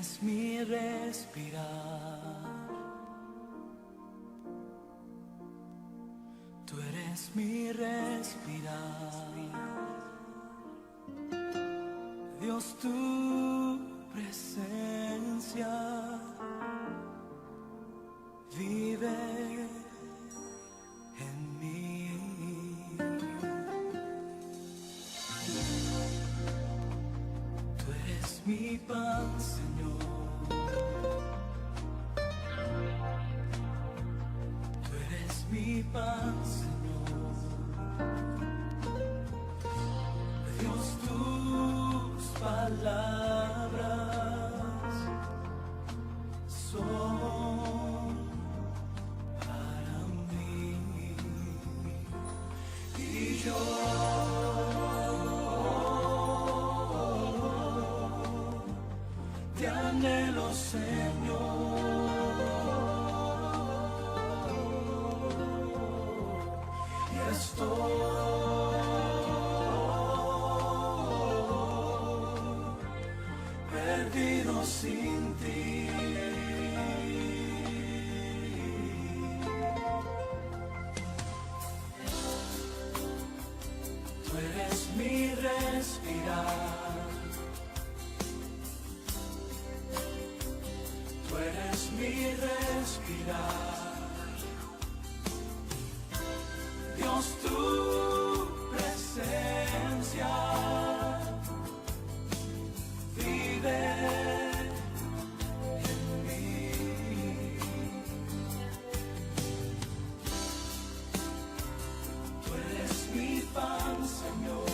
eres mi respirar, tú eres mi respirar. Dios, tu presencia vive en mí. Tú eres mi pan, Señor. Tú eres mi pan, Señor. Dios, tus palabras son para mí. Y yo te anhelo, Señor. Y estoy perdido sin ti. Tú eres mi respirar, tú eres mi respirar. Dios, tu presencia vive en mí. Tú eres mi pan, Señor.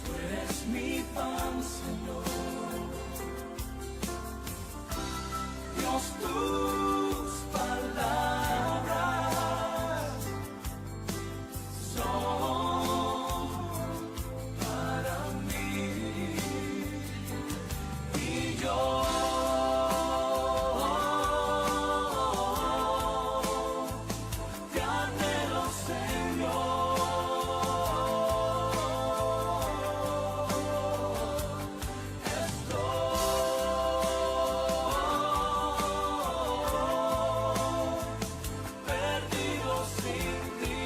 Tú eres mi pan, Señor. Dios, tus palabras son para mí. Y yo te anhelo, Señor. Estoy perdido sin ti.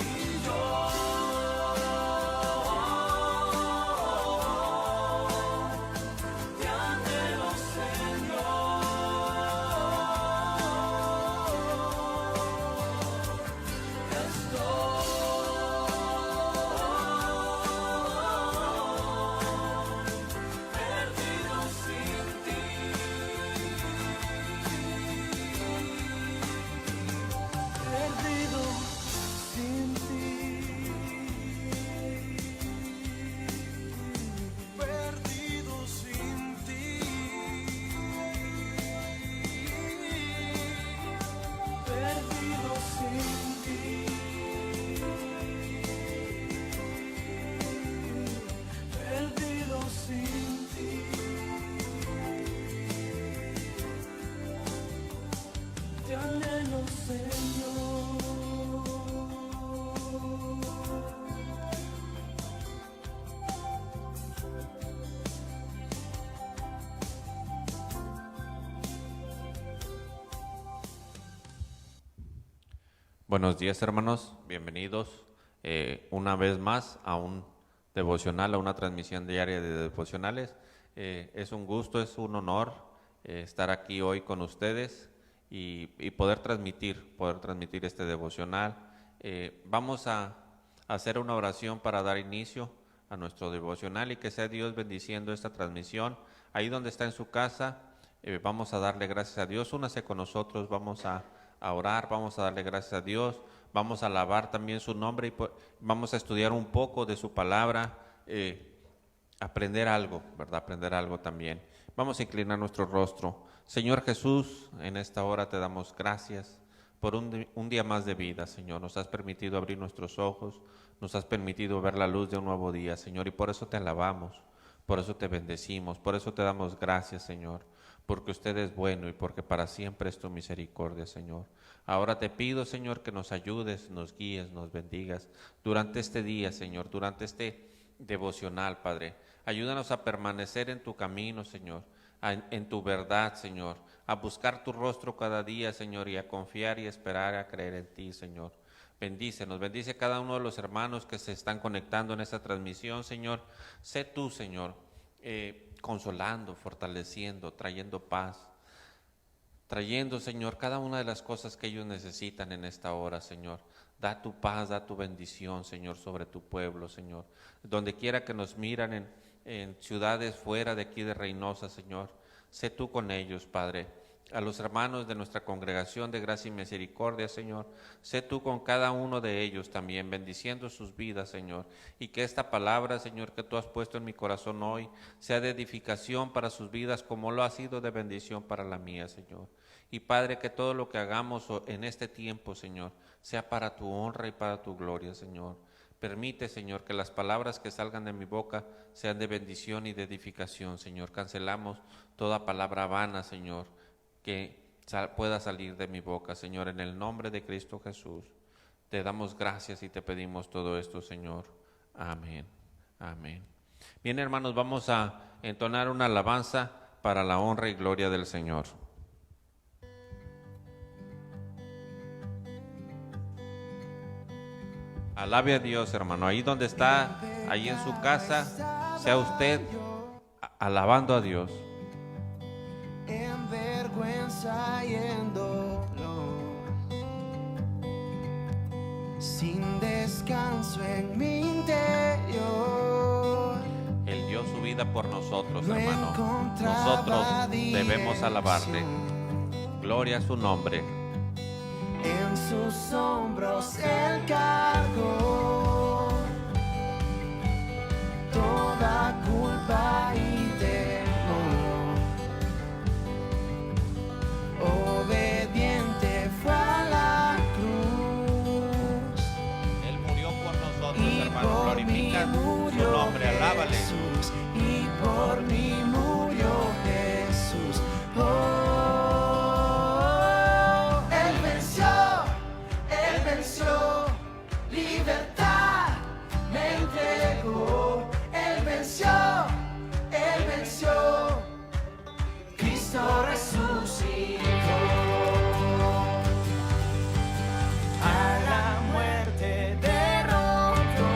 Y yo te anhelo, Señor. Estoy perdido sin ti. Perdido sin ti. Perdido sin ti. Perdido sin ti. Perdido sin ti. Te anhelo, Señor. Buenos días, hermanos, bienvenidos una vez más a un devocional, a una transmisión diaria de devocionales. Es un gusto, es un honor estar aquí hoy con ustedes y poder transmitir este devocional. Vamos a hacer una oración para dar inicio a nuestro devocional y que sea Dios bendiciendo esta transmisión. Ahí donde está en su casa, vamos a darle gracias a Dios. Únase con nosotros, vamos a orar, vamos a darle gracias a Dios, vamos a alabar también su nombre y vamos a estudiar un poco de su palabra, aprender algo, ¿verdad? Aprender algo también. Vamos a inclinar nuestro rostro. Señor Jesús, en esta hora te damos gracias por un día más de vida, Señor. Nos has permitido abrir nuestros ojos, nos has permitido ver la luz de un nuevo día, Señor, y por eso te alabamos, por eso te bendecimos, por eso te damos gracias, Señor, porque usted es bueno y porque para siempre es tu misericordia, Señor. Ahora te pido, Señor, que nos ayudes, nos guíes, nos bendigas durante este día, Señor, durante este devocional, Padre. Ayúdanos a permanecer en tu camino, Señor, en tu verdad, Señor, a buscar tu rostro cada día, Señor, y a confiar y esperar, a creer en ti, Señor. Bendícenos, bendice a cada uno de los hermanos que se están conectando en esta transmisión, Señor. Sé tú, Señor, consolando, fortaleciendo, trayendo paz, trayendo, Señor, cada una de las cosas que ellos necesitan en esta hora, Señor. Da tu paz, da tu bendición, Señor, sobre tu pueblo, Señor. Donde quiera que nos miran en ciudades fuera de aquí de Reynosa, Señor, sé tú con ellos, Padre. A los hermanos de nuestra congregación de gracia y misericordia, Señor, sé tú con cada uno de ellos también, bendiciendo sus vidas, Señor, y que esta palabra, Señor, que tú has puesto en mi corazón hoy, sea de edificación para sus vidas, como lo ha sido de bendición para la mía, Señor. Y Padre, que todo lo que hagamos en este tiempo, Señor, sea para tu honra y para tu gloria, Señor. Permite, Señor, que las palabras que salgan de mi boca sean de bendición y de edificación, Señor. Cancelamos toda palabra vana, Señor, que pueda salir de mi boca, Señor, en el nombre de Cristo Jesús. Te damos gracias y te pedimos todo esto, Señor. Amén. Amén. Bien, hermanos, vamos a entonar una alabanza para la honra y gloria del Señor. Alabe a Dios, hermano. Ahí donde está, ahí en su casa, sea usted alabando a Dios. En vergüenza y en dolor, sin descanso en mi interior. Él dio su vida por nosotros, hermano. Nosotros debemos alabarle. Gloria a su nombre. En sus hombros Él cargó toda culpa y temor. Obediente fue a la cruz. Él murió por nosotros, Y hermano. por Glorifica mí su murió nombre, alábale. Jesús. Y por mí murió Jesús. Él venció, libertad me entregó. Él venció, Cristo resucitó. A la muerte derrotó,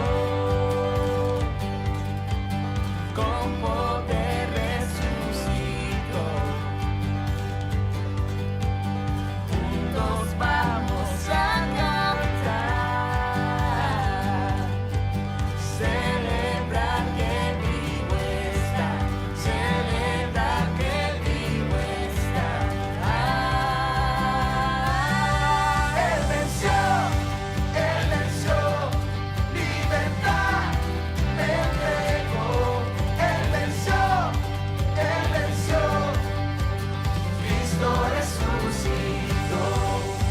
con poder resucitó. Juntos vamos a cantar, celebrar que vivo está, celebrar que vivo está. Él venció, libertad me entregó. Él venció, Cristo resucitó.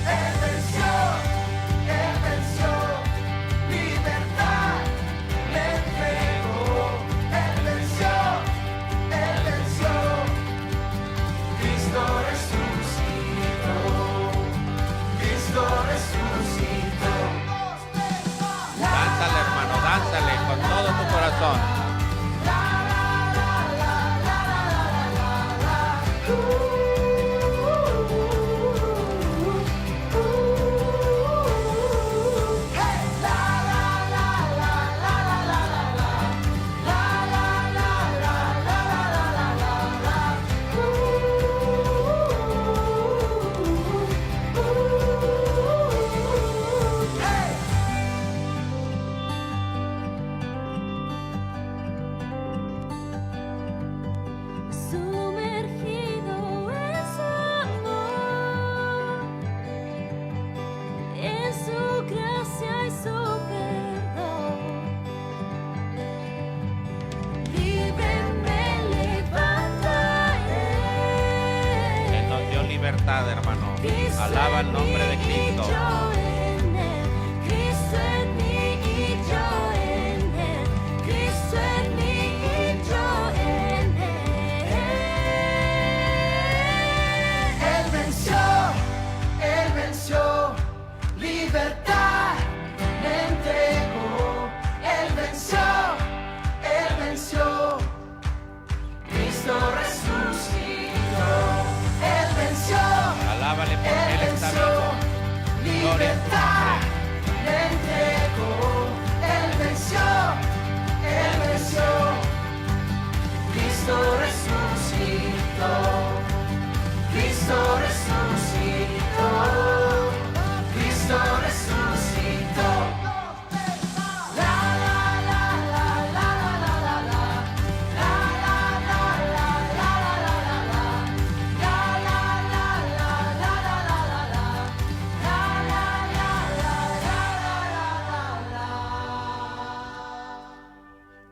Él venció, libertad me entregó. Él venció, Cristo resucitó. Cristo resucitó. Dánzale, hermano, dánzale con todo tu corazón. Sumergido en su amor, en su gracia y su perdón, libre me levantaré. Él nos dio libertad, hermano. Alaba el nombre de Cristo. Cristo en mí y yo en él. Cristo en mí y yo en él.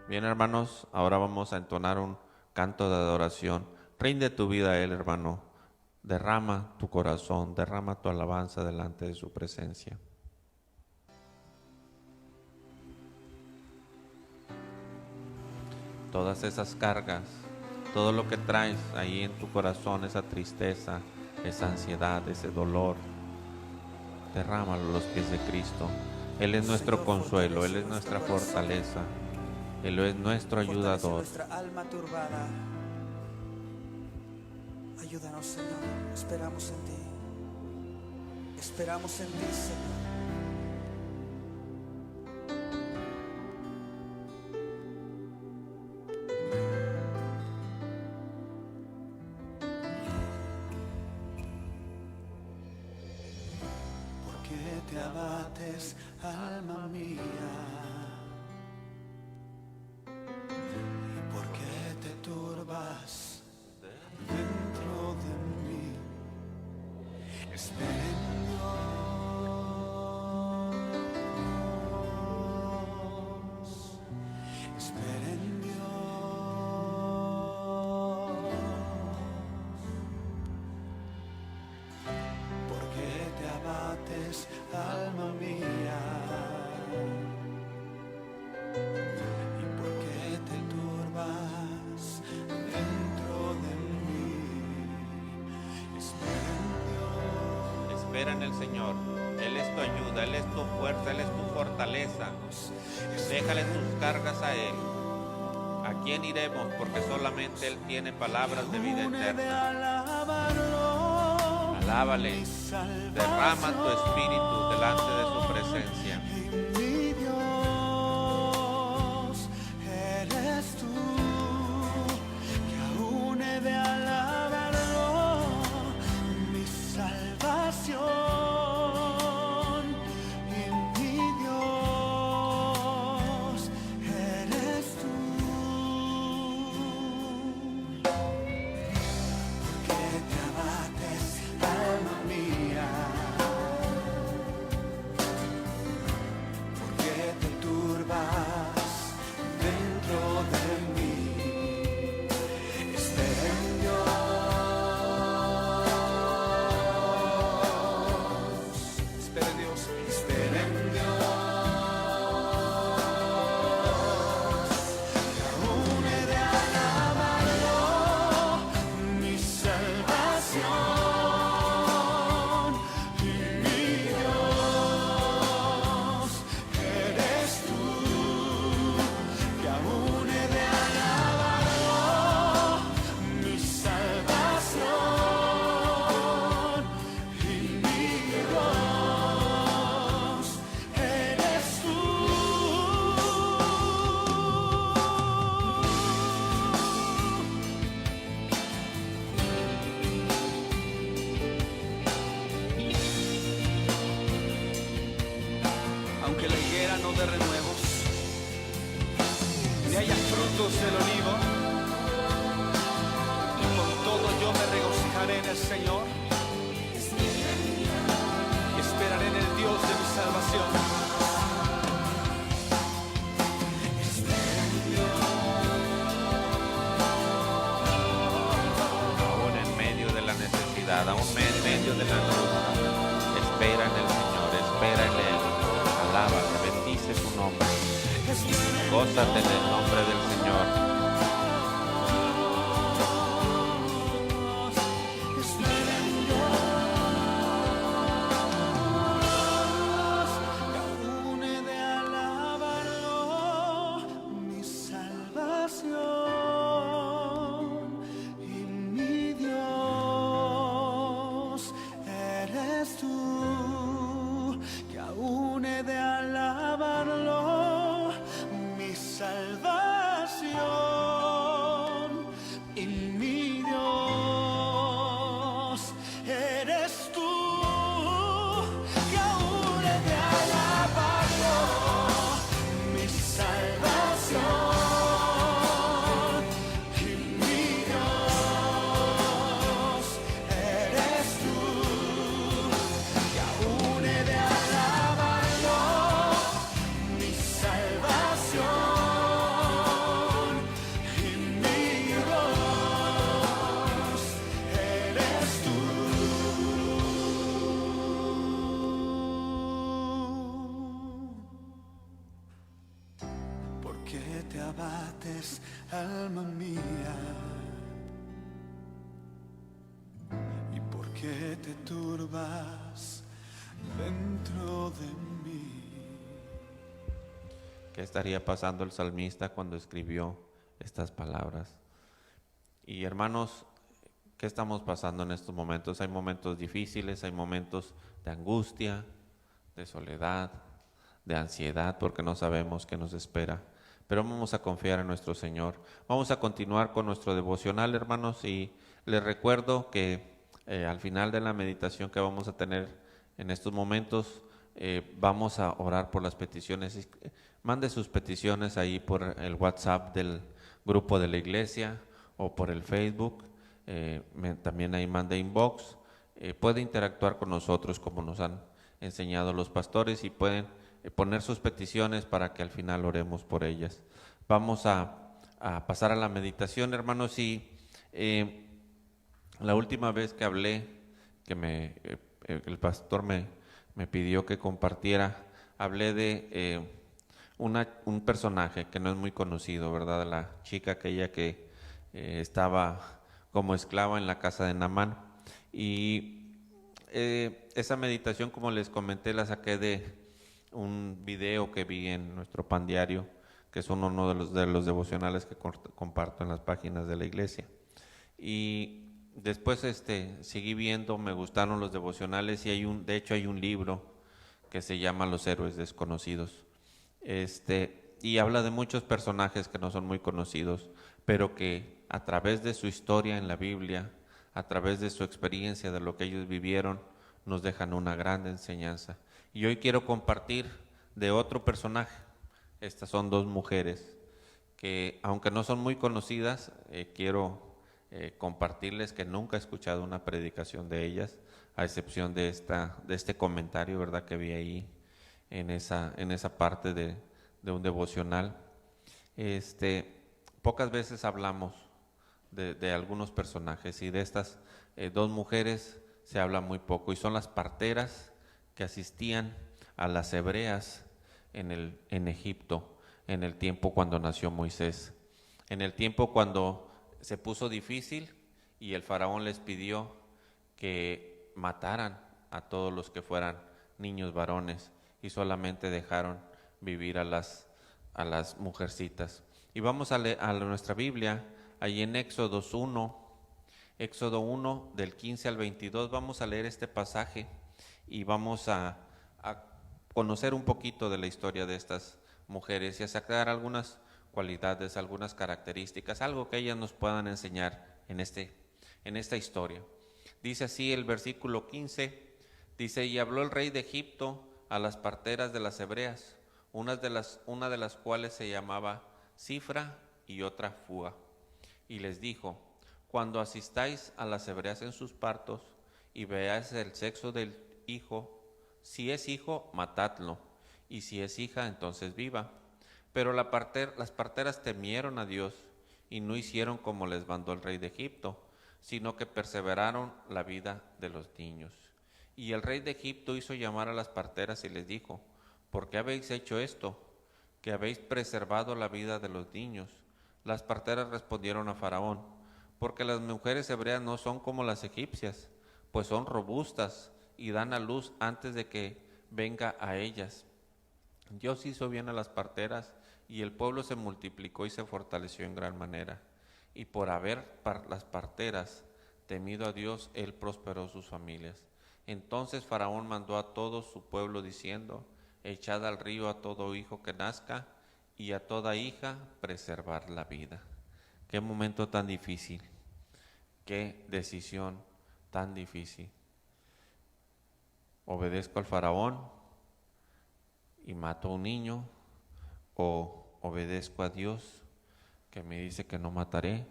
Bien, hermanos, ahora vamos a entonar un canto de adoración. Rinde tu vida a Él, hermano. Derrama tu corazón, derrama tu alabanza delante de su presencia. Todas esas cargas, todo lo que traes ahí en tu corazón, esa tristeza, esa ansiedad, ese dolor, derrámalo a los pies de Cristo. Él es nuestro consuelo, Él es nuestra fortaleza, Él es nuestro Fortalece ayudador. nuestra alma turbada. Ayúdanos, Señor. Esperamos en ti. Esperamos en ti, Señor. ¿Por qué te abates, alma mía? ¿Y por qué te turbas dentro de mí? Espera en Dios. Espera en Dios. ¿Por qué te abates, alma mía? ¿Y por qué te turbas dentro de mí? Espera en Dios. Espera en el Señor, Él es tu ayuda, Él es tu fuerza, Él es tu fortaleza. Déjale tus cargas a Él. ¿A quién iremos? Porque solamente Él tiene palabras de vida eterna. Alábale, derrama tu espíritu delante de su presencia. Mi Dios, eres tú, que aún he de alabarlo, mi salvación. Y mi Dios, eres tú. ¿Por qué te abates, alma mía? ¿Por qué te turbas dentro de mí? Espera en Dios. Espera en Dios. Espera en Dios. Que aún he de alabarlo, mi salvación. Y mi Dios, eres tú, que aún he de alabarlo, mi salvación. Y mi Dios, eres tú. Aunque la higuera no dé renuevos, ni haya frutos del olivo, con todo yo me regocijaré en el Señor. Y esperaré en el Dios de mi salvación. Aún en medio de la necesidad, aún en medio de la angustia, espera en el Señor, espera en Él, alábale, bendice su nombre, gózate en el nombre del Señor. Espera en Dios, que aún he de alabarlo, mi salvación. Y mi Dios, eres tú, que aún he de alabarlo, mi salvación. qué te abates, alma mía? ¿Y por qué te turbas dentro de mí? ¿Qué estaría pasando el salmista cuando escribió estas palabras? Y hermanos, ¿qué estamos pasando en estos momentos? Hay momentos difíciles, hay momentos de angustia, de soledad, de ansiedad, porque no sabemos qué nos espera. Pero vamos a confiar en nuestro Señor. Vamos a continuar con nuestro devocional, hermanos, y les recuerdo que al final de la meditación que vamos a tener en estos momentos, vamos a orar por las peticiones. Mande sus peticiones ahí por el WhatsApp del grupo de la iglesia o por el Facebook. También ahí mande inbox. Puede interactuar con nosotros como nos han enseñado los pastores y pueden poner sus peticiones para que al final oremos por ellas. Vamos a pasar a la meditación, hermanos, y la última vez que hablé, que el pastor me pidió que compartiera, hablé de un personaje que no es muy conocido, ¿verdad? La chica aquella que estaba como esclava en la casa de Naamán. Y esa meditación, como les comenté, la saqué de un video que vi en nuestro pan diario, que son uno de los devocionales que comparto en las páginas de la iglesia. Y después seguí viendo, me gustaron los devocionales y de hecho hay un libro que se llama Los héroes desconocidos. Y habla de muchos personajes que no son muy conocidos, pero que a través de su historia en la Biblia, a través de su experiencia, de lo que ellos vivieron, nos dejan una gran enseñanza. Y hoy quiero compartir de otro personaje. Estas son dos mujeres que, aunque no son muy conocidas, quiero compartirles que nunca he escuchado una predicación de ellas, a excepción de este comentario, ¿verdad?, que vi ahí en esa parte de un devocional. Pocas veces hablamos de algunos personajes, y de estas dos mujeres se habla muy poco, y son las parteras que asistían a las hebreas en Egipto, en el tiempo cuando nació Moisés, en el tiempo cuando se puso difícil y el faraón les pidió que mataran a todos los que fueran niños varones y solamente dejaron vivir a las mujercitas. Y vamos a leer a nuestra Biblia, ahí en Éxodo 1 del 15 al 22, vamos a leer este pasaje y vamos a conocer un poquito de la historia de estas mujeres y a sacar algunas cualidades, algunas características, algo que ellas nos puedan enseñar en esta historia. Dice así el versículo 15, dice: y habló el rey de Egipto a las parteras de las hebreas, una de las cuales se llamaba Cifra y otra Fúa, y les dijo: cuando asistáis a las hebreas en sus partos y veáis el sexo del hijo, si es hijo, matadlo, y si es hija, entonces viva. Pero las parteras temieron a Dios y no hicieron como les mandó el rey de Egipto, sino que perseveraron la vida de los niños. Y el rey de Egipto hizo llamar a las parteras y les dijo: ¿por qué habéis hecho esto, que habéis preservado la vida de los niños? Las parteras respondieron a Faraón: porque las mujeres hebreas no son como las egipcias, pues son robustas y dan a luz antes de que venga a ellas. Dios hizo bien a las parteras, y el pueblo se multiplicó y se fortaleció en gran manera. Y por haber las parteras temido a Dios, Él prosperó sus familias. Entonces Faraón mandó a todo su pueblo diciendo: echad al río a todo hijo que nazca, y a toda hija preservar la vida. Qué momento tan difícil, qué decisión tan difícil. ¿Obedezco al faraón y mato a un niño, o obedezco a Dios que me dice que no mataré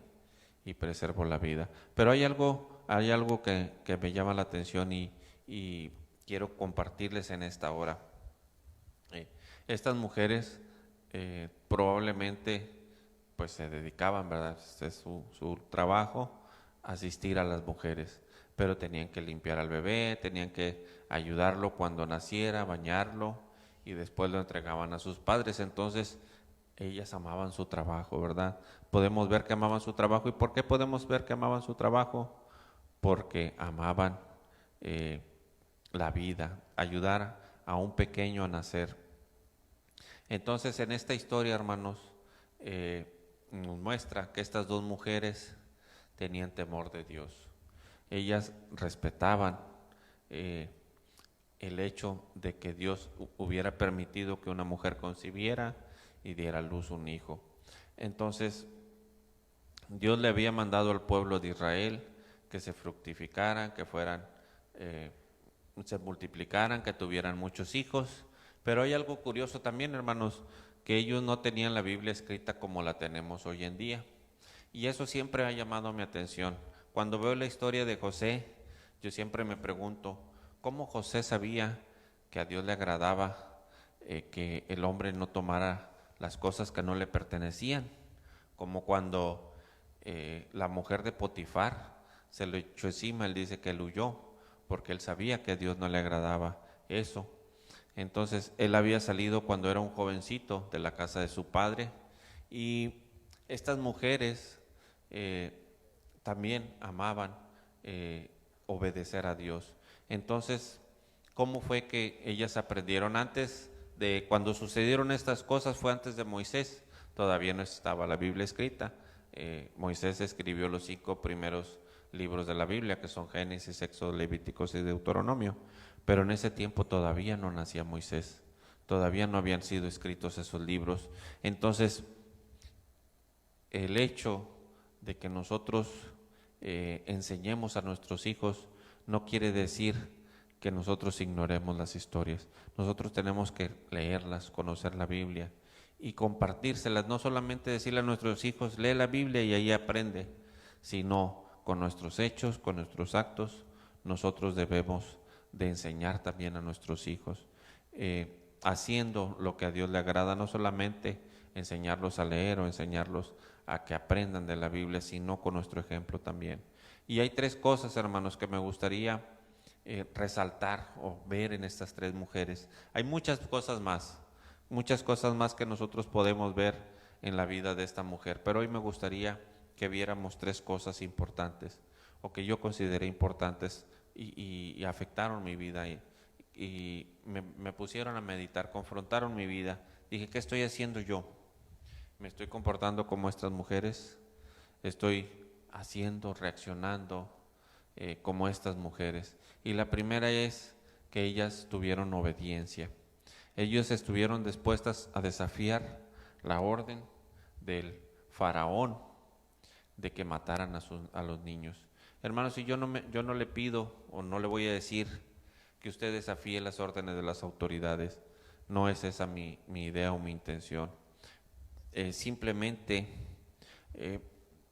y preservo la vida? Pero hay algo que me llama la atención y quiero compartirles en esta hora. Estas mujeres probablemente pues se dedicaban, ¿verdad? Este es su trabajo, asistir a las mujeres, pero tenían que limpiar al bebé, tenían que ayudarlo cuando naciera, bañarlo, y después lo entregaban a sus padres. Entonces ellas amaban su trabajo, ¿verdad? Podemos ver que amaban su trabajo. ¿Y por qué podemos ver que amaban su trabajo? Porque amaban eh, la vida, ayudar a un pequeño a nacer. Entonces, en esta historia, hermanos, nos muestra que estas dos mujeres tenían temor de Dios. Ellas respetaban el hecho de que Dios hubiera permitido que una mujer concibiera y diera a luz un hijo. Entonces, Dios le había mandado al pueblo de Israel que se fructificaran, que fueran, se multiplicaran, que tuvieran muchos hijos. Pero hay algo curioso también, hermanos, que ellos no tenían la Biblia escrita como la tenemos hoy en día. Y eso siempre ha llamado mi atención. Cuando veo la historia de José, yo siempre me pregunto, ¿cómo José sabía que a Dios le agradaba que el hombre no tomara las cosas que no le pertenecían? Como cuando la mujer de Potifar se lo echó encima, él dice que él huyó, porque él sabía que a Dios no le agradaba eso. Entonces, él había salido cuando era un jovencito de la casa de su padre, y estas mujeres también amaban obedecer a Dios. Entonces, ¿cómo fue que ellas aprendieron? Antes de cuando sucedieron estas cosas, fue antes de Moisés, todavía no estaba la Biblia escrita. Moisés escribió los 5 primeros libros de la Biblia, que son Génesis, Éxodo, Levíticos y Deuteronomio, pero en ese tiempo todavía no nacía Moisés, todavía no habían sido escritos esos libros. Entonces, el hecho de que nosotros enseñemos a nuestros hijos no quiere decir que nosotros ignoremos las historias. Nosotros tenemos que leerlas, conocer la Biblia y compartírselas, no solamente decirle a nuestros hijos, lee la Biblia y ahí aprende, sino con nuestros hechos, con nuestros actos, nosotros debemos de enseñar también a nuestros hijos, haciendo lo que a Dios le agrada, no solamente enseñarlos a leer o enseñarlos a que aprendan de la Biblia, sino con nuestro ejemplo también. Y hay 3 cosas, hermanos, que me gustaría resaltar o ver en estas 3 mujeres. Hay muchas cosas más que nosotros podemos ver en la vida de esta mujer, pero hoy me gustaría que viéramos 3 cosas importantes, o que yo consideré importantes y afectaron mi vida y me pusieron a meditar, confrontaron mi vida. Dije, ¿qué estoy haciendo yo? ¿Me estoy comportando como estas mujeres? ¿Estoy haciendo, reaccionando como estas mujeres? Y la primera es que ellas tuvieron obediencia. Ellos estuvieron dispuestas a desafiar la orden del faraón de que mataran a los niños. Hermanos, si yo no le pido o no le voy a decir que usted desafíe las órdenes de las autoridades, no es esa mi idea o mi intención. Simplemente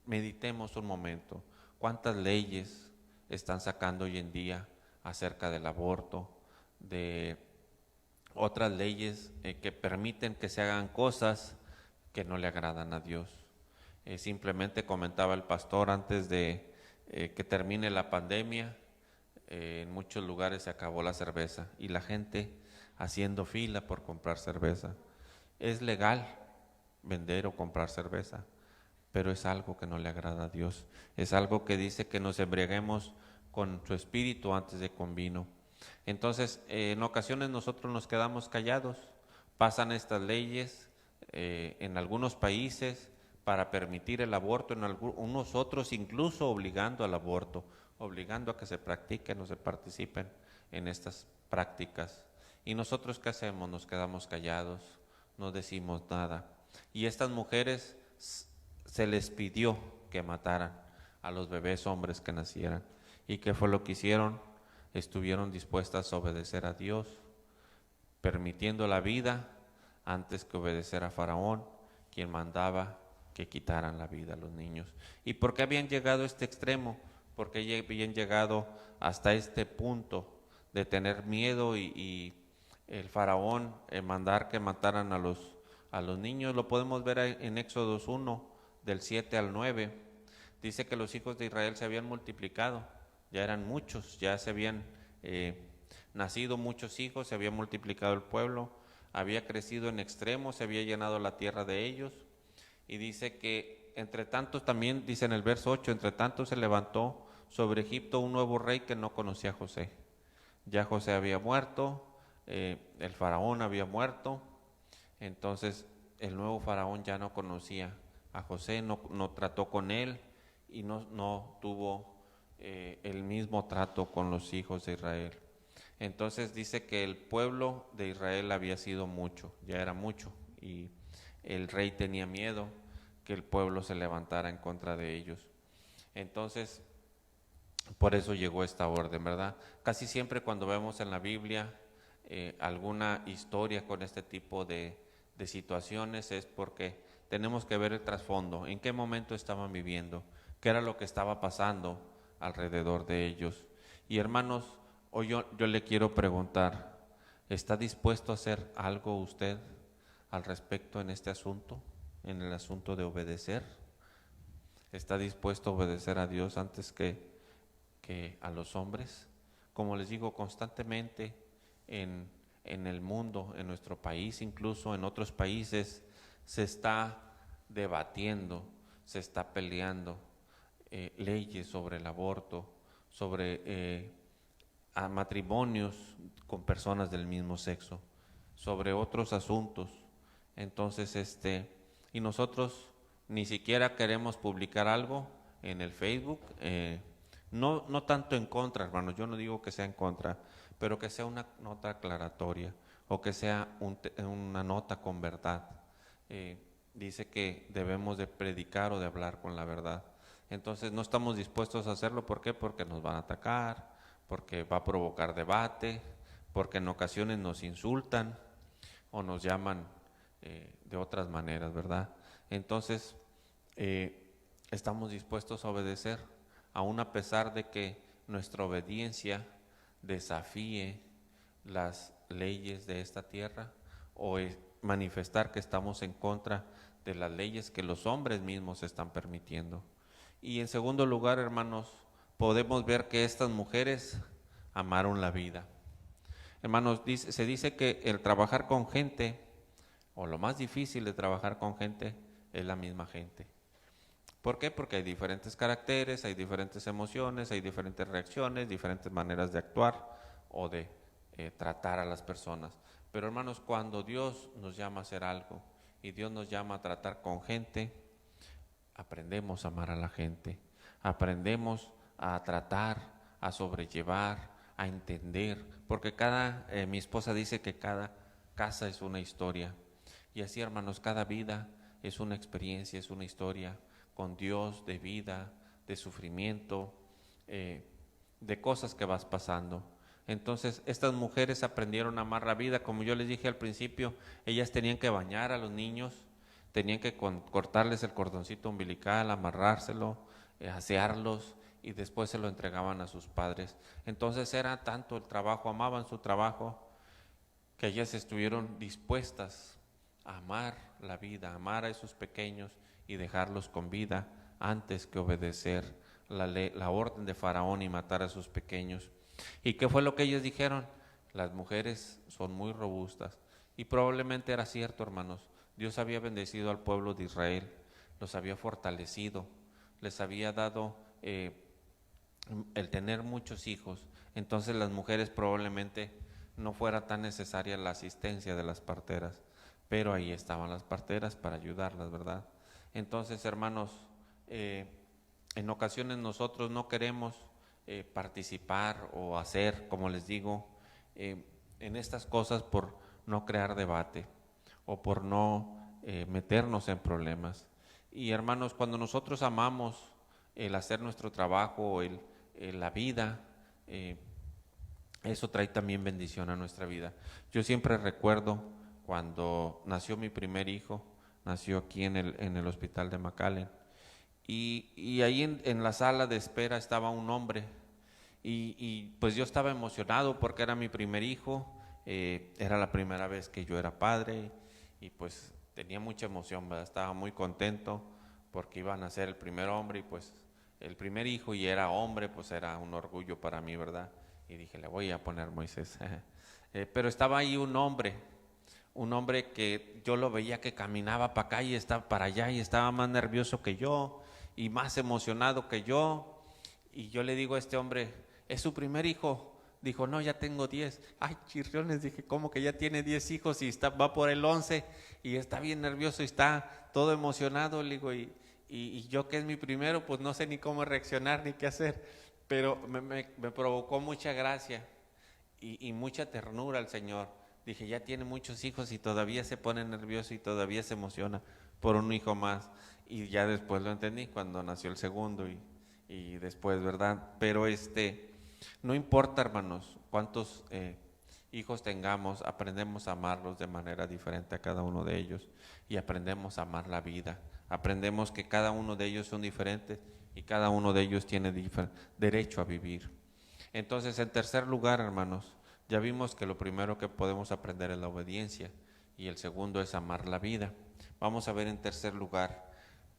meditemos un momento. ¿Cuántas leyes están sacando hoy en día acerca del aborto, de otras leyes que permiten que se hagan cosas que no le agradan a Dios? Simplemente comentaba el pastor antes de que termine la pandemia, en muchos lugares se acabó la cerveza y la gente haciendo fila por comprar cerveza. Es legal vender o comprar cerveza, pero es algo que no le agrada a Dios. Es algo que dice que nos embriaguemos con su espíritu antes de con vino. Entonces, en ocasiones nosotros nos quedamos callados. Pasan estas leyes en algunos países para permitir el aborto, en algunos otros incluso obligando al aborto, obligando a que se practiquen o se participen en estas prácticas. ¿Y nosotros qué hacemos? Nos quedamos callados, no decimos nada. Y estas mujeres se les pidió que mataran a los bebés hombres que nacieran. ¿Y qué fue lo que hicieron? Estuvieron dispuestas a obedecer a Dios, permitiendo la vida antes que obedecer a Faraón, quien mandaba que quitaran la vida a los niños. ¿Y por qué habían llegado a este extremo? Porque habían llegado hasta este punto de tener miedo y el Faraón mandar que mataran a los niños. Lo podemos ver en Éxodo 1, del 7 al 9. Dice que los hijos de Israel se habían multiplicado, ya eran muchos, ya se habían nacido muchos hijos, se había multiplicado el pueblo. había crecido en extremo, se había llenado la tierra de ellos. Y dice que entre tanto también, dice en el verso 8, entre tanto se levantó sobre Egipto un nuevo rey que no conocía a José. Ya José había muerto, el faraón había muerto, entonces el nuevo faraón ya no conocía a José, no trató con él y no tuvo el mismo trato con los hijos de Israel. Entonces dice que el pueblo de Israel había sido mucho, ya era mucho, y el rey tenía miedo que el pueblo se levantara en contra de ellos. Entonces, por eso llegó esta orden, ¿verdad? Casi siempre cuando vemos en la Biblia alguna historia con este tipo de situaciones es porque tenemos que ver el trasfondo, en qué momento estaban viviendo, qué era lo que estaba pasando alrededor de ellos. Y hermanos, hoy yo le quiero preguntar, ¿está dispuesto a hacer algo usted al respecto en este asunto, en el asunto de obedecer? ¿Está dispuesto a obedecer a Dios antes que a los hombres? Como les digo, constantemente en el mundo, en nuestro país, incluso en otros países, se está debatiendo, se está peleando leyes sobre el aborto, sobre a matrimonios con personas del mismo sexo, sobre otros asuntos. Entonces, y nosotros ni siquiera queremos publicar algo en el Facebook, no tanto en contra, hermanos, yo no digo que sea en contra, pero que sea una nota aclaratoria o que sea una nota con verdad. Dice que debemos de predicar o de hablar con la verdad. Entonces no estamos dispuestos a hacerlo. ¿Por qué? Porque nos van a atacar, porque va a provocar debate, porque en ocasiones nos insultan o nos llaman de otras maneras, ¿verdad? Entonces estamos dispuestos a obedecer, aun a pesar de que nuestra obediencia desafíe las leyes de esta tierra o manifestar que estamos en contra de las leyes que los hombres mismos están permitiendo. Y en segundo lugar, hermanos, podemos ver que estas mujeres amaron la vida. Hermanos, se dice que el trabajar con gente, o lo más difícil de trabajar con gente, es la misma gente. ¿Por qué? Porque hay diferentes caracteres, hay diferentes emociones, hay diferentes reacciones, diferentes maneras de actuar o de tratar a las personas. Pero hermanos, cuando Dios nos llama a hacer algo y Dios nos llama a tratar con gente, aprendemos a amar a la gente, aprendemos a tratar, a sobrellevar, a entender, porque mi esposa dice que cada casa es una historia. Y así, hermanos, cada vida es una experiencia, es una historia con Dios, de vida, de sufrimiento, de cosas que vas pasando. Entonces estas mujeres aprendieron a amar la vida. Como yo les dije al principio, ellas tenían que bañar a los niños, tenían que cortarles el cordoncito umbilical, amarrárselo, asearlos, y después se lo entregaban a sus padres. Entonces era tanto el trabajo, amaban su trabajo, que ellas estuvieron dispuestas a amar la vida, a amar a esos pequeños y dejarlos con vida antes que obedecer la orden de Faraón y matar a sus pequeños. ¿Y qué fue lo que ellos dijeron? Las mujeres son muy robustas. Y probablemente era cierto, hermanos. Dios había bendecido al pueblo de Israel, los había fortalecido, les había dado el tener muchos hijos. Entonces las mujeres probablemente no fuera tan necesaria la asistencia de las parteras, pero ahí estaban las parteras para ayudarlas, ¿verdad? Entonces, hermanos, en ocasiones nosotros no queremos participar o hacer, como les digo, en estas cosas por no crear debate o por no meternos en problemas. Y hermanos, cuando nosotros amamos el hacer nuestro trabajo, la vida, eso trae también bendición a nuestra vida. Yo siempre recuerdo cuando nació mi primer hijo, nació aquí en el hospital de McAllen, y ahí en la sala de espera estaba un hombre, y pues yo estaba emocionado porque era mi primer hijo, era la primera vez que yo era padre, y pues tenía mucha emoción, ¿verdad? Estaba muy contento porque iban a ser el primer hombre y pues el primer hijo, y era hombre, pues era un orgullo para mí, ¿verdad? Y dije, le voy a poner Moisés. Pero estaba ahí un hombre un hombre que yo lo veía que caminaba para acá y estaba para allá y estaba más nervioso que yo y más emocionado que yo. Y yo le digo a este hombre, ¿es su primer hijo? Dijo, no, ya tengo 10. Ay, chirriones, dije, ¿cómo que ya tiene 10 hijos y va por el 11 y está bien nervioso y está todo emocionado? Le digo, y yo que es mi primero, pues no sé ni cómo reaccionar ni qué hacer, pero me provocó mucha gracia y mucha ternura al Señor. Dije, ya tiene muchos hijos y todavía se pone nervioso y todavía se emociona por un hijo más. Y ya después lo entendí cuando nació el segundo y después, ¿verdad? Pero no importa, hermanos, cuántos hijos tengamos, aprendemos a amarlos de manera diferente a cada uno de ellos y aprendemos a amar la vida. Aprendemos que cada uno de ellos son diferentes y cada uno de ellos tiene derecho a vivir. Entonces, en tercer lugar, hermanos, ya vimos que lo primero que podemos aprender es la obediencia y el segundo es amar la vida. Vamos a ver en tercer lugar,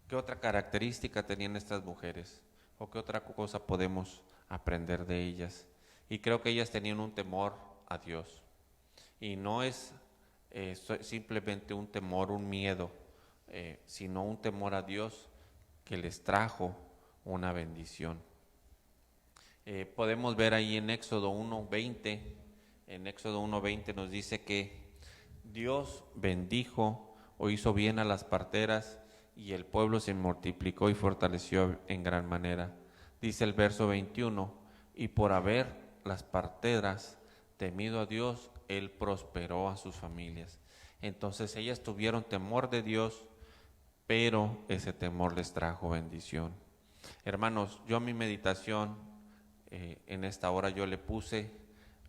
¿qué otra característica tenían estas mujeres? ¿O qué otra cosa podemos aprender de ellas? Y creo que ellas tenían un temor a Dios. Y no es simplemente un temor, un miedo, sino un temor a Dios que les trajo una bendición. Podemos ver ahí en Éxodo 1:20, en Éxodo 1:20 nos dice que Dios bendijo o hizo bien a las parteras y el pueblo se multiplicó y fortaleció en gran manera. Dice el verso 21, y por haber las parteras temido a Dios, Él prosperó a sus familias. Entonces ellas tuvieron temor de Dios, pero ese temor les trajo bendición. Hermanos, yo a mi meditación en esta hora yo le puse,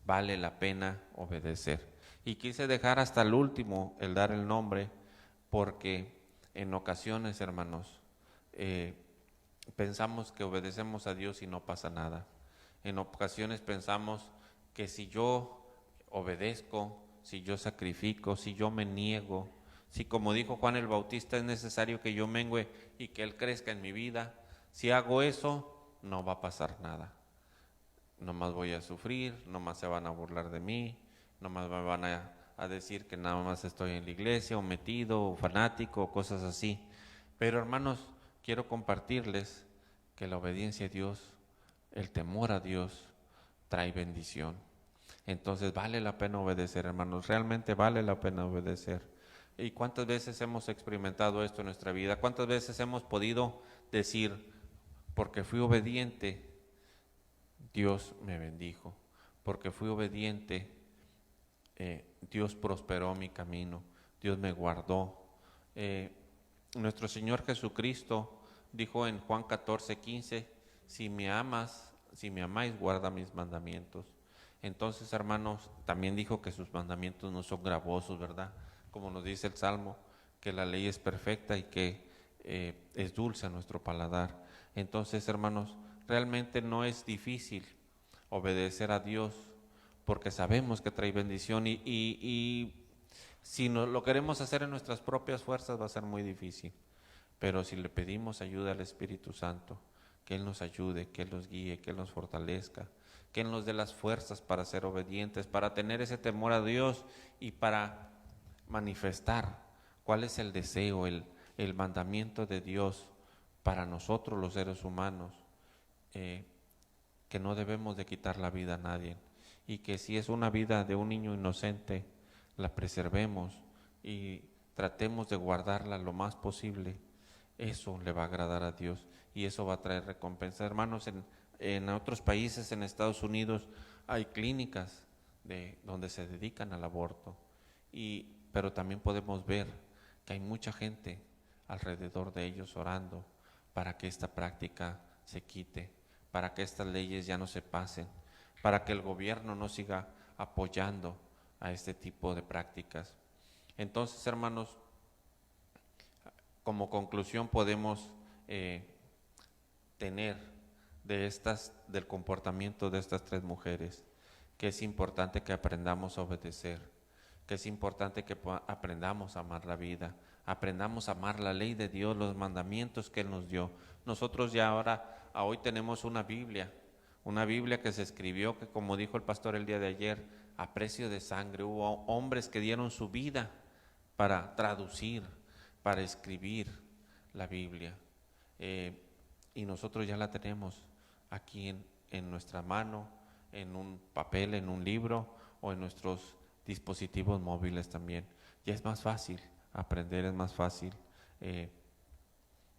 vale la pena obedecer. Y quise dejar hasta el último el dar el nombre, porque en ocasiones, hermanos, pensamos que obedecemos a Dios y no pasa nada. En ocasiones pensamos que si yo obedezco, si yo sacrifico, si yo me niego, si como dijo Juan el Bautista es necesario que yo mengüe y que Él crezca en mi vida, si hago eso no va a pasar nada. Nomás voy a sufrir, nomás se van a burlar de mí, nomás me van a decir que nada más estoy en la iglesia o metido o fanático o cosas así. Pero hermanos, quiero compartirles que la obediencia a Dios, el temor a Dios trae bendición. Entonces vale la pena obedecer, hermanos, realmente vale la pena obedecer. ¿Y cuántas veces hemos experimentado esto en nuestra vida? ¿Cuántas veces hemos podido decir, porque fui obediente, Dios me bendijo? Porque fui obediente, Dios prosperó mi camino, Dios me guardó. Nuestro Señor Jesucristo dijo en Juan 14:15, si me amáis, guarda mis mandamientos. Entonces, hermanos, también dijo que sus mandamientos no son gravosos, ¿verdad? Como nos dice el Salmo, que la ley es perfecta y que es dulce a nuestro paladar. Entonces, hermanos, realmente no es difícil obedecer a Dios, porque sabemos que trae bendición y si no lo queremos hacer en nuestras propias fuerzas va a ser muy difícil. Pero si le pedimos ayuda al Espíritu Santo, que Él nos ayude, que Él nos guíe, que Él nos fortalezca, que Él nos dé las fuerzas para ser obedientes, para tener ese temor a Dios y para manifestar cuál es el deseo, el mandamiento de Dios para nosotros los seres humanos, que no debemos de quitar la vida a nadie y que si es una vida de un niño inocente, la preservemos y tratemos de guardarla lo más posible. Eso le va a agradar a Dios y eso va a traer recompensa. Hermanos, en otros países, en Estados Unidos, hay clínicas donde se dedican al aborto, pero también podemos ver que hay mucha gente alrededor de ellos orando para que esta práctica se quite, para que estas leyes ya no se pasen, para que el gobierno no siga apoyando a este tipo de prácticas. Entonces, hermanos, como conclusión podemos tener del comportamiento de estas tres mujeres, que es importante que aprendamos a obedecer, que es importante que aprendamos a amar la vida, aprendamos a amar la ley de Dios, los mandamientos que Él nos dio. Nosotros ya hoy tenemos una Biblia que se escribió, que como dijo el pastor el día de ayer, a precio de sangre. Hubo hombres que dieron su vida para traducir, para escribir la Biblia. Y nosotros ya la tenemos aquí en nuestra mano, en un papel, en un libro o en nuestros dispositivos móviles también. Ya es más fácil aprender, es más fácil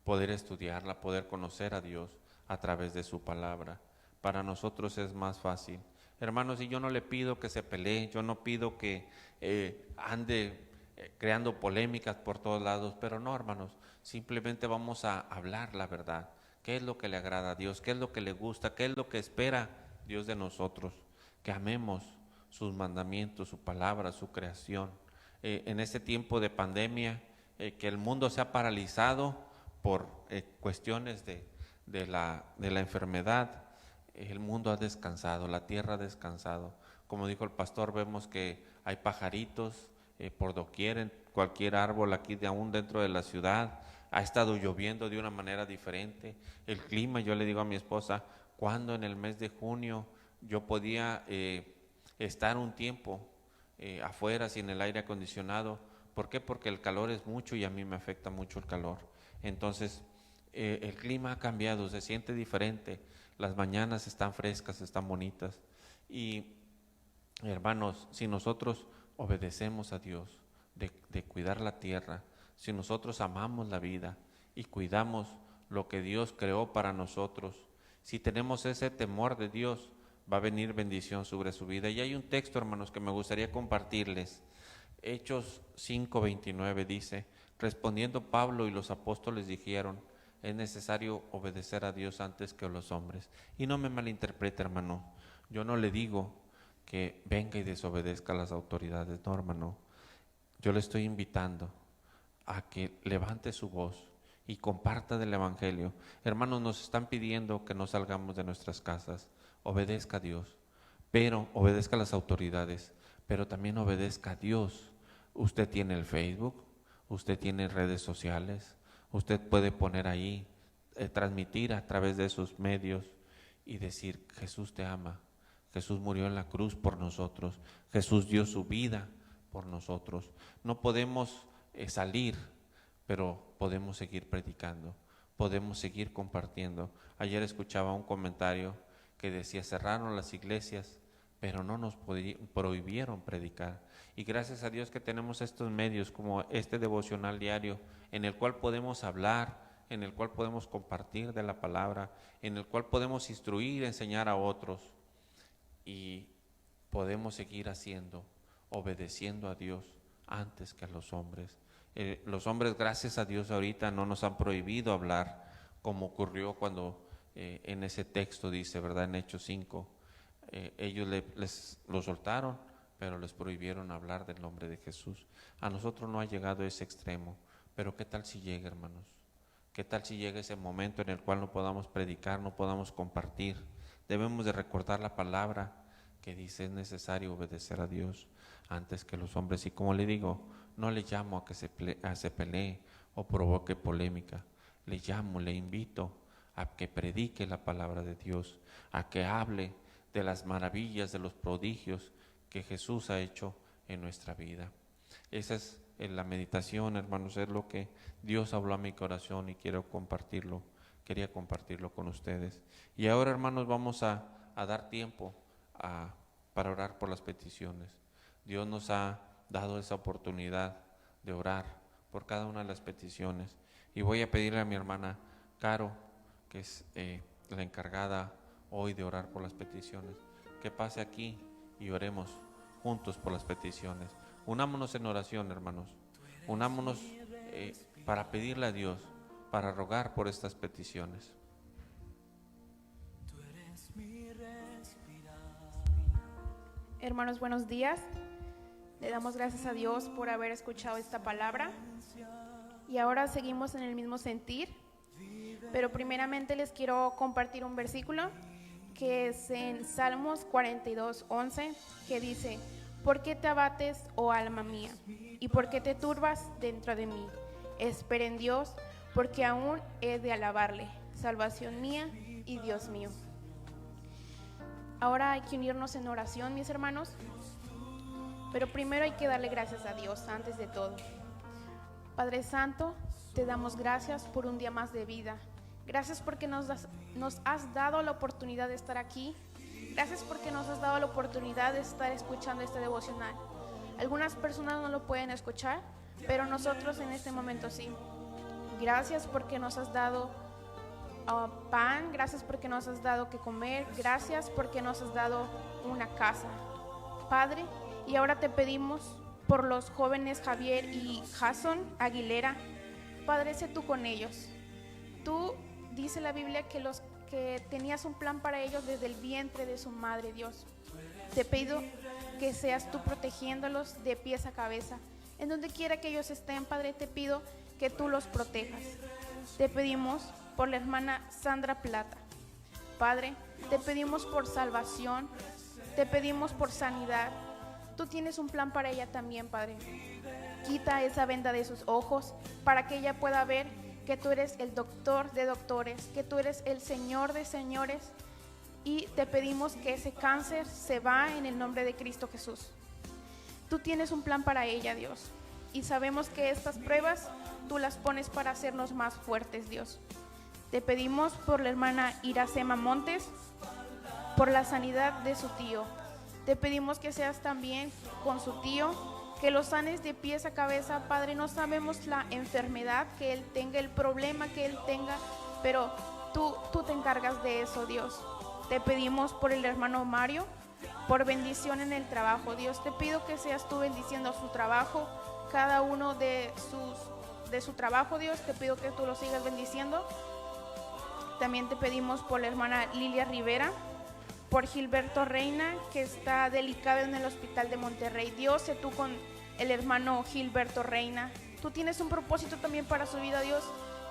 poder estudiarla, poder conocer a Dios a través de su palabra. Para nosotros es más fácil. Hermanos, y yo no le pido que se pelee, yo no pido que ande creando polémicas por todos lados, pero no, hermanos, simplemente vamos a hablar la verdad. ¿Qué es lo que le agrada a Dios? ¿Qué es lo que le gusta? ¿Qué es lo que espera Dios de nosotros? Que amemos sus mandamientos, su palabra, su creación. En este tiempo de pandemia, que el mundo se ha paralizado por cuestiones de la enfermedad, el mundo ha descansado, la tierra ha descansado. Como dijo el pastor, vemos que hay pajaritos por doquier, en cualquier árbol aquí, aún dentro de la ciudad. Ha estado lloviendo de una manera diferente. El clima, yo le digo a mi esposa, cuando en el mes de junio yo podía estar un tiempo afuera sin el aire acondicionado. ¿Por qué? Porque el calor es mucho y a mí me afecta mucho el calor. Entonces, el clima ha cambiado, se siente diferente. Las mañanas están frescas, están bonitas. Y hermanos, si nosotros obedecemos a Dios de cuidar la tierra, si nosotros amamos la vida y cuidamos lo que Dios creó para nosotros, si tenemos ese temor de Dios, va a venir bendición sobre su vida. Y hay un texto, hermanos, que me gustaría compartirles. Hechos 5:29 dice: respondiendo Pablo y los apóstoles dijeron: es necesario obedecer a Dios antes que a los hombres. Y no me malinterprete, hermano, yo no le digo que venga y desobedezca a las autoridades, no, hermano. Yo le estoy invitando a que levante su voz y comparta del evangelio. Hermanos, nos están pidiendo que no salgamos de nuestras casas. Obedezca a Dios, pero obedezca a las autoridades, pero también obedezca a Dios. Usted tiene el Facebook, usted tiene redes sociales, usted puede poner ahí, transmitir a través de esos medios y decir: Jesús te ama, Jesús murió en la cruz por nosotros, Jesús dio su vida por nosotros. No podemos salir, pero podemos seguir predicando, podemos seguir compartiendo. Ayer escuchaba un comentario que decía: cerraron las iglesias, pero no nos prohibieron predicar. Y gracias a Dios que tenemos estos medios como este devocional diario, en el cual podemos hablar, en el cual podemos compartir de la palabra, en el cual podemos instruir, enseñar a otros, y podemos seguir haciendo, obedeciendo a Dios antes que a los hombres. Los hombres, gracias a Dios, ahorita no nos han prohibido hablar, como ocurrió cuando en ese texto dice, ¿verdad? En Hechos 5, ellos les lo soltaron, pero les prohibieron hablar del nombre de Jesús. A nosotros no ha llegado ese extremo, pero ¿qué tal si llega, hermanos? ¿Qué tal si llega ese momento en el cual no podamos predicar, no podamos compartir? Debemos de recordar la palabra que dice: es necesario obedecer a Dios antes que los hombres. Y como le digo, no le llamo a que se pelee o provoque polémica. Le llamo, le invito a que predique la palabra de Dios, a que hable de las maravillas, de los prodigios que Jesús ha hecho en nuestra vida. Esa es la meditación, hermanos, es lo que Dios habló a mi corazón y quiero compartirlo. Quería compartirlo con ustedes. Y ahora, hermanos, vamos a dar tiempo para orar por las peticiones. Dios nos ha dado esa oportunidad de orar por cada una de las peticiones. Y voy a pedirle a mi hermana Caro, que es la encargada hoy de orar por las peticiones, que pase aquí y oremos juntos por las peticiones. Unámonos en oración, hermanos. Unámonos para pedirle a Dios, para rogar por estas peticiones. Hermanos, buenos días. Le damos gracias a Dios por haber escuchado esta palabra. Y ahora seguimos en el mismo sentir. Pero primeramente les quiero compartir un versículo que es en Salmos 42:11, que dice: ¿por qué te abates, oh alma mía? ¿Y por qué te turbas dentro de mí? Espera en Dios, porque aún he de alabarle, salvación mía y Dios mío. Ahora hay que unirnos en oración, mis hermanos. Pero primero hay que darle gracias a Dios antes de todo. Padre Santo, te damos gracias por un día más de vida. Gracias porque nos has dado la oportunidad de estar aquí. Gracias porque nos has dado la oportunidad de estar escuchando este devocional. Algunas personas no lo pueden escuchar, pero nosotros en este momento sí. Gracias porque nos has dado pan, gracias porque nos has dado que comer, gracias porque nos has dado una casa. Padre, y ahora te pedimos por los jóvenes Javier y Jason Aguilera. Padre, sé tú con ellos. Tú, dice la Biblia, que tenías un plan para ellos desde el vientre de su madre, Dios. Te pido que seas tú protegiéndolos de pies a cabeza. En donde quiera que ellos estén, Padre, te pido que tú los protejas. Te pedimos por la hermana Sandra Plata. Padre, te pedimos por salvación, te pedimos por sanidad. Tú tienes un plan para ella también, Padre. Quita esa venda de sus ojos para que ella pueda ver que tú eres el doctor de doctores, que tú eres el Señor de señores, y te pedimos que ese cáncer se va en el nombre de Cristo Jesús. Tú tienes un plan para ella, Dios, y sabemos que estas pruebas tú las pones para hacernos más fuertes, Dios. Te pedimos por la hermana Iracema Montes, por la sanidad de su tío. Te pedimos que seas también con su tío, que lo sanes de pies a cabeza, Padre. No sabemos la enfermedad que él tenga, el problema que él tenga, pero tú te encargas de eso, Dios. Te pedimos por el hermano Mario, por bendición en el trabajo, Dios. Te pido que seas tú bendiciendo su trabajo, cada uno de su trabajo, Dios. Te pido que tú lo sigas bendiciendo. También te pedimos por la hermana Lilia Rivera, por Gilberto Reina, que está delicado en el hospital de Monterrey. Dios, sé tú con el hermano Gilberto Reina. Tú tienes un propósito también para su vida, Dios,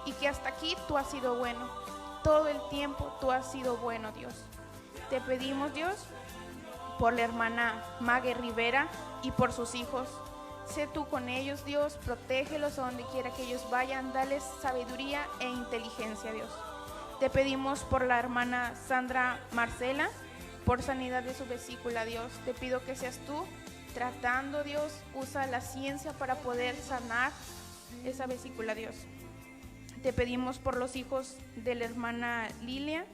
y que hasta aquí tú has sido bueno. Todo el tiempo tú has sido bueno, Dios. Te pedimos, Dios, por la hermana Mague Rivera y por sus hijos. Sé tú con ellos, Dios, protégelos a donde quiera que ellos vayan, dales sabiduría e inteligencia, Dios. Te pedimos por la hermana Sandra Marcela, por sanidad de su vesícula, Dios. Te pido que seas tú tratando, Dios. Usa la ciencia para poder sanar esa vesícula, Dios. Te pedimos por los hijos de la hermana Lilia,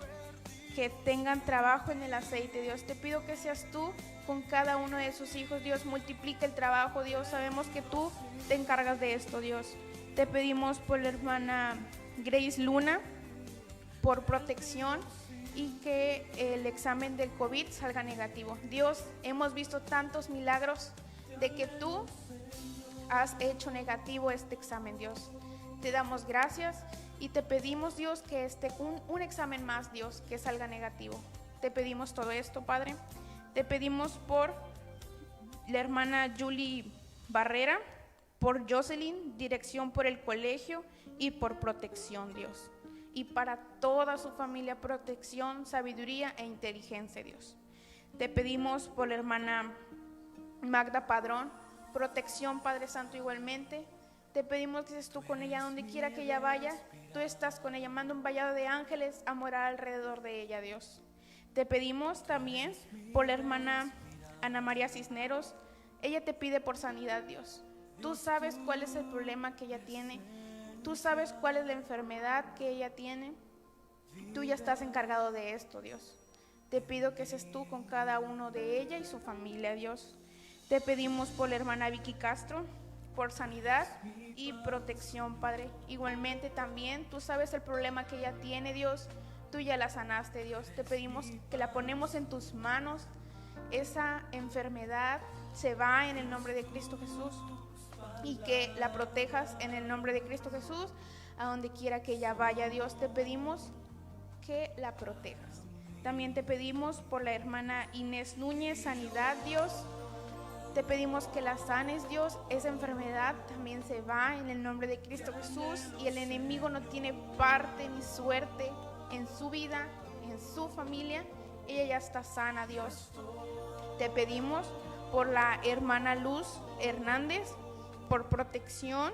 que tengan trabajo en el aceite, Dios. Te pido que seas tú con cada uno de sus hijos, Dios. Multiplica el trabajo, Dios. Sabemos que tú te encargas de esto, Dios. Te pedimos por la hermana Grace Luna, por protección y que el examen del COVID salga negativo. Dios, hemos visto tantos milagros de que tú has hecho negativo este examen, Dios. Te damos gracias y te pedimos, Dios, que un examen más, Dios, que salga negativo. Te pedimos todo esto, Padre. Te pedimos por la hermana Julie Barrera, por Jocelyn, dirección por el colegio y por protección, Dios. Y para toda su familia, protección, sabiduría e inteligencia, Dios. Te pedimos por la hermana Magda Padrón, protección, Padre Santo, igualmente. Te pedimos que estés tú con ella donde quiera que ella vaya. Tú estás con ella, manda un vallado de ángeles a morar alrededor de ella, Dios. Te pedimos también por la hermana Ana María Cisneros. Ella te pide por sanidad, Dios. Tú sabes cuál es el problema que ella tiene. Tú sabes cuál es la enfermedad que ella tiene. Tú ya estás encargado de esto, Dios. Te pido que seas tú con cada uno de ella y su familia, Dios. Te pedimos por la hermana Vicky Castro, por sanidad y protección, Padre. Igualmente también, tú sabes el problema que ella tiene, Dios. Tú ya la sanaste, Dios. Te pedimos que la ponemos en tus manos. Esa enfermedad se va en el nombre de Cristo Jesús. Y que la protejas en el nombre de Cristo Jesús, a donde quiera que ella vaya, Dios. Te pedimos que la protejas. También te pedimos por la hermana Inés Núñez, sanidad, Dios. Te pedimos que la sanes, Dios. Esa enfermedad también se va en el nombre de Cristo Jesús, y el enemigo no tiene parte ni suerte en su vida, en su familia. Ella ya está sana, Dios. Te pedimos por la hermana Luz Hernández, por protección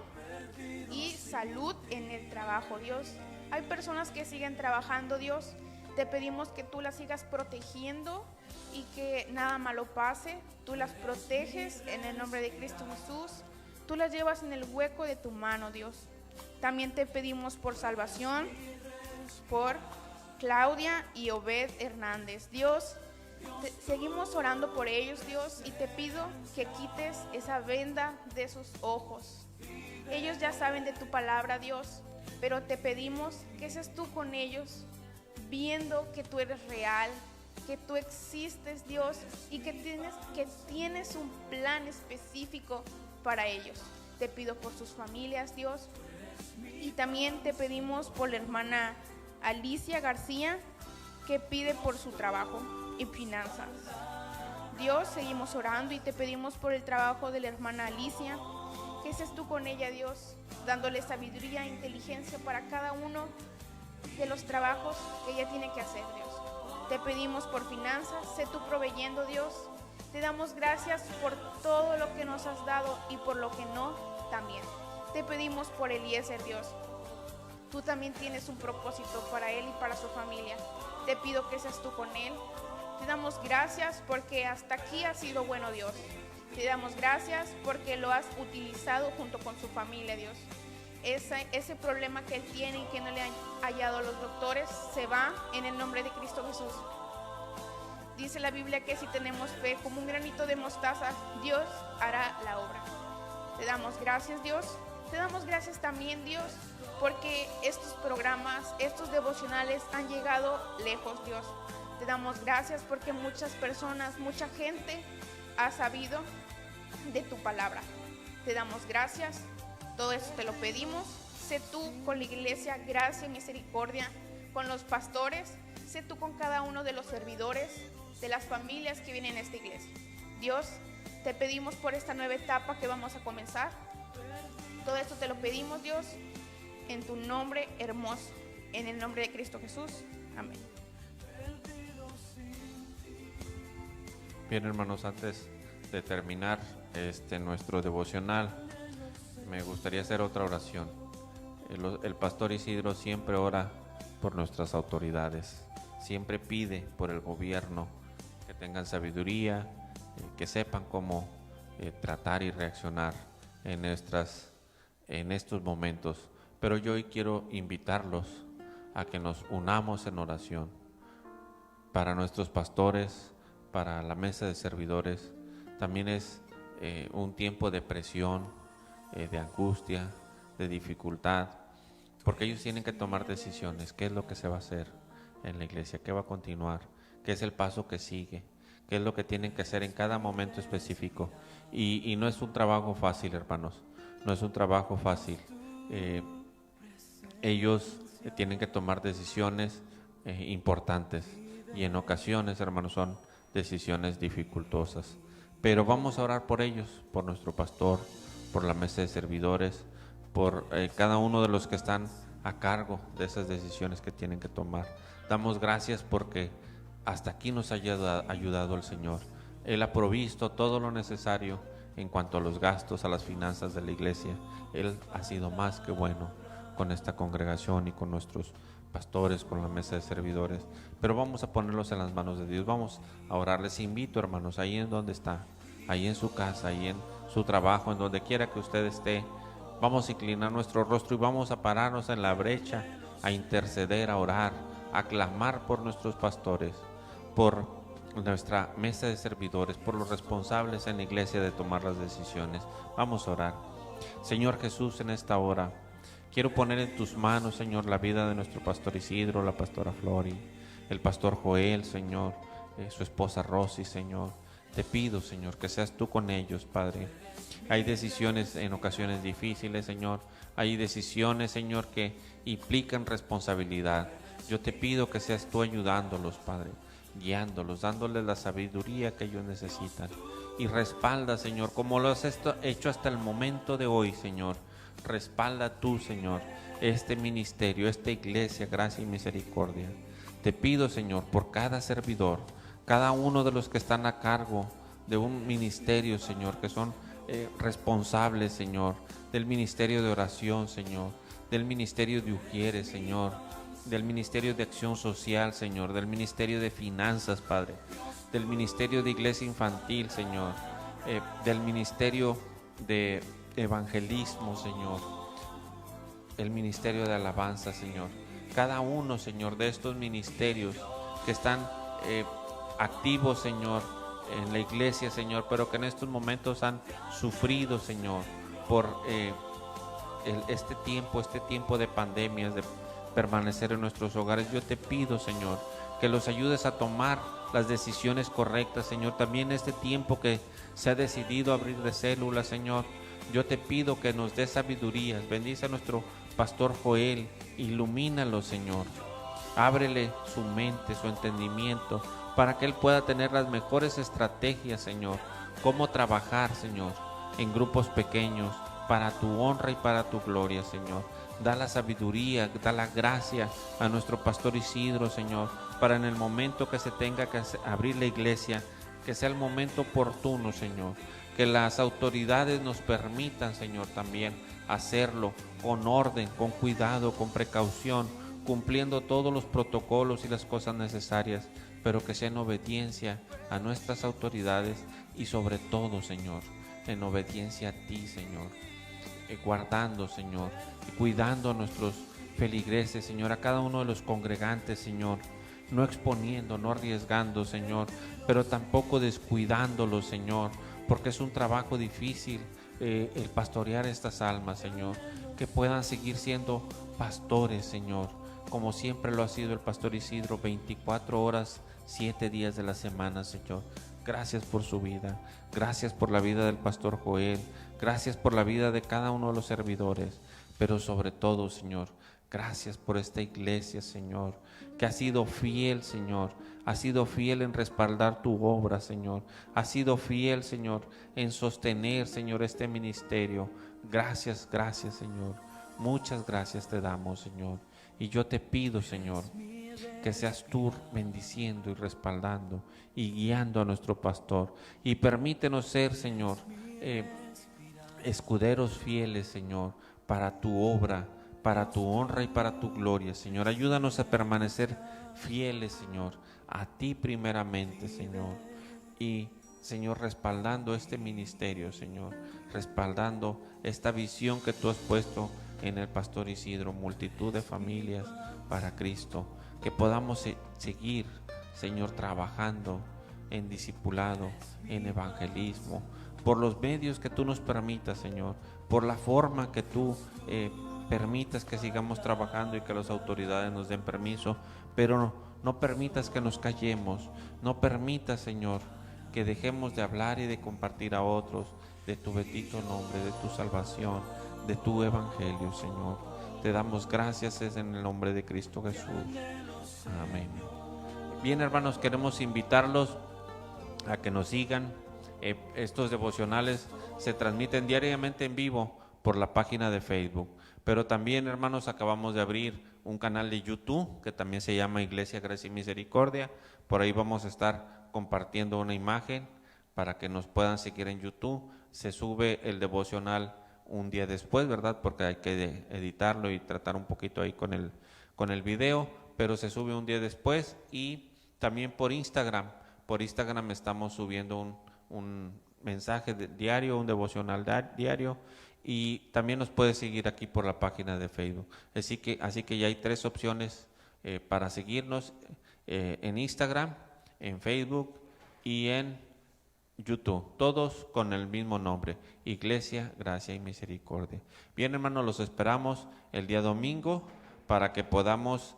y salud en el trabajo, Dios. Hay personas que siguen trabajando, Dios, Te pedimos que tú las sigas protegiendo y que nada malo pase. Tú las proteges en el nombre de Cristo Jesús. Tú las llevas en el hueco de tu mano, Dios. También te pedimos por salvación, por Claudia y Obed Hernández. Dios, seguimos orando por ellos, Dios, y te pido que quites esa venda de sus ojos. Ellos ya saben de tu palabra, Dios, pero te pedimos que seas tú con ellos, viendo que tú eres real, que tú existes, Dios, y que tienes un plan específico para ellos. Te pido por sus familias, Dios, y también te pedimos por la hermana Alicia García, que pide por su trabajo y finanzas. Dios, seguimos orando y te pedimos por el trabajo de la hermana Alicia, que seas tú con ella, Dios, dándole sabiduría e inteligencia para cada uno de los trabajos que ella tiene que hacer, Dios. Te pedimos por finanzas, sé tú proveyendo, Dios. Te damos gracias por todo lo que nos has dado y por lo que no también. Te pedimos por Eliezer, Dios. Tú también tienes un propósito para él y para su familia. Te pido que seas tú con él. Te damos gracias porque hasta aquí has sido bueno, Dios. Te damos gracias porque lo has utilizado junto con su familia, Dios. Ese problema que él tiene y que no le han hallado los doctores se va en el nombre de Cristo Jesús. Dice la Biblia que si tenemos fe como un granito de mostaza, Dios hará la obra. Te damos gracias, Dios. Te damos gracias también, Dios, porque estos programas, estos devocionales han llegado lejos, Dios. Te damos gracias porque muchas personas, mucha gente ha sabido de tu palabra. Te damos gracias. Todo eso te lo pedimos. Sé tú con la iglesia, gracia y misericordia, con los pastores. Sé tú con cada uno de los servidores, de las familias que vienen a esta iglesia. Dios, te pedimos por esta nueva etapa que vamos a comenzar. Todo esto te lo pedimos, Dios, en tu nombre hermoso, en el nombre de Cristo Jesús. Amén. Bien, hermanos, antes de terminar nuestro devocional, me gustaría hacer otra oración. El pastor Isidro siempre ora por nuestras autoridades, siempre pide por el gobierno, que tengan sabiduría, que sepan cómo tratar y reaccionar en estos momentos. Pero yo hoy quiero invitarlos a que nos unamos en oración para nuestros pastores, para la mesa de servidores. También es un tiempo de presión, de angustia, de dificultad, porque ellos tienen que tomar decisiones. ¿Qué es lo que se va a hacer en la iglesia? ¿Qué va a continuar? ¿Qué es el paso que sigue? ¿Qué es lo que tienen que hacer en cada momento específico? Y no es un trabajo fácil, hermanos, no es un trabajo fácil. Ellos tienen que tomar decisiones importantes, y en ocasiones, hermanos, son decisiones dificultosas. Pero vamos a orar por ellos, por nuestro pastor, por la mesa de servidores, por cada uno de los que están a cargo de esas decisiones que tienen que tomar. Damos gracias porque hasta aquí nos ha ayudado el Señor. Él ha provisto todo lo necesario en cuanto a los gastos, a las finanzas de la iglesia. Él ha sido más que bueno con esta congregación y con nuestros pastores, con la mesa de servidores. Pero vamos a ponerlos en las manos de Dios, vamos a orar. Les invito, hermanos, ahí en donde está, ahí en su casa, ahí en su trabajo, en donde quiera que usted esté, vamos a inclinar nuestro rostro y vamos a pararnos en la brecha, a interceder, a orar, a clamar por nuestros pastores, por nuestra mesa de servidores, por los responsables en la iglesia de tomar las decisiones. Vamos a orar. Señor Jesús, en esta hora quiero poner en tus manos, Señor, la vida de nuestro pastor Isidro, la pastora Flori, el pastor Joel, Señor, su esposa Rosy, Señor. Te pido, Señor, que seas tú con ellos, Padre. Hay decisiones en ocasiones difíciles, Señor. Hay decisiones, Señor, que implican responsabilidad. Yo te pido que seas tú ayudándolos, Padre, guiándolos, dándoles la sabiduría que ellos necesitan. Y respalda, Señor, como lo has hecho hasta el momento de hoy, Señor. Respalda tú, Señor, este ministerio, esta iglesia, gracia y misericordia. Te pido, Señor, por cada servidor, cada uno de los que están a cargo de un ministerio, Señor, que son responsables, Señor, del ministerio de oración, Señor, del ministerio de Ujieres, Señor, del Ministerio de Acción Social, Señor, del Ministerio de Finanzas, Padre, del Ministerio de Iglesia Infantil, Señor, del Ministerio de Evangelismo, Señor, el Ministerio de Alabanza, Señor. Cada uno, Señor, de estos ministerios que están activos, Señor, en la iglesia, Señor, pero que en estos momentos han sufrido, Señor, por este tiempo de pandemias, de permanecer en nuestros hogares. Yo te pido, Señor, que los ayudes a tomar las decisiones correctas, Señor. También este tiempo que se ha decidido abrir de células, Señor, yo te pido que nos dé sabidurías. Bendice a nuestro pastor Joel, ilumínalo, Señor. Ábrele su mente, su entendimiento, para que él pueda tener las mejores estrategias, Señor. Cómo trabajar, Señor, en grupos pequeños, para tu honra y para tu gloria, Señor. Da la sabiduría, da la gracia a nuestro pastor Isidro, Señor, para en el momento que se tenga que abrir la iglesia, que sea el momento oportuno, Señor. Que las autoridades nos permitan, Señor, también hacerlo con orden, con cuidado, con precaución, cumpliendo todos los protocolos y las cosas necesarias, pero que sea en obediencia a nuestras autoridades y sobre todo, Señor, en obediencia a ti, Señor, guardando, Señor, y cuidando a nuestros feligreses, Señor, a cada uno de los congregantes, Señor, no exponiendo, no arriesgando, Señor, pero tampoco descuidándolos, Señor, porque es un trabajo difícil el pastorear estas almas, Señor, que puedan seguir siendo pastores, Señor, como siempre lo ha sido el pastor Isidro, 24 horas, 7 días de la semana, Señor. Gracias por su vida, gracias por la vida del pastor Joel, gracias por la vida de cada uno de los servidores, pero sobre todo, Señor, gracias por esta iglesia, Señor, que ha sido fiel, Señor, ha sido fiel en respaldar tu obra, Señor, ha sido fiel, Señor, en sostener, Señor, este ministerio. Gracias, gracias, Señor, muchas gracias te damos, Señor, y yo te pido, Señor, que seas tú bendiciendo y respaldando y guiando a nuestro pastor, y permítenos ser, Señor, escuderos fieles, Señor, para tu obra, para tu honra y para tu gloria, Señor. Ayúdanos a permanecer fieles, Señor, a ti primeramente, Señor, y, Señor, respaldando este ministerio, Señor, respaldando esta visión que tú has puesto en el pastor Isidro, multitud de familias para Cristo, que podamos seguir, Señor, trabajando en discipulado, en evangelismo, por los medios que tú nos permitas, Señor, por la forma que tú permitas que sigamos trabajando y que las autoridades nos den permiso, pero no permitas que nos callemos, no permitas, Señor, que dejemos de hablar y de compartir a otros de tu bendito nombre, de tu salvación, de tu evangelio, Señor. Te damos gracias en el nombre de Cristo Jesús. Amén. Bien, hermanos, queremos invitarlos a que nos sigan. Estos devocionales se transmiten diariamente en vivo por la página de Facebook, pero también, hermanos, acabamos de abrir un canal de YouTube que también se llama Iglesia Gracia y Misericordia. Por ahí vamos a estar compartiendo una imagen para que nos puedan seguir en YouTube. Se sube el devocional un día después, ¿verdad? Porque hay que editarlo y tratar un poquito ahí con el video, pero se sube un día después. Y también por Instagram estamos subiendo un mensaje diario, un devocional diario, y también nos puede seguir aquí por la página de Facebook. Así que ya hay 3 opciones para seguirnos en Instagram, en Facebook y en YouTube, todos con el mismo nombre, Iglesia, Gracia y Misericordia. Bien, hermanos, los esperamos el día domingo para que podamos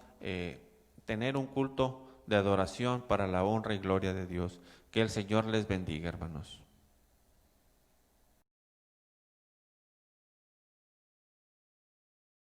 tener un culto de adoración para la honra y gloria de Dios. Que el Señor les bendiga, hermanos.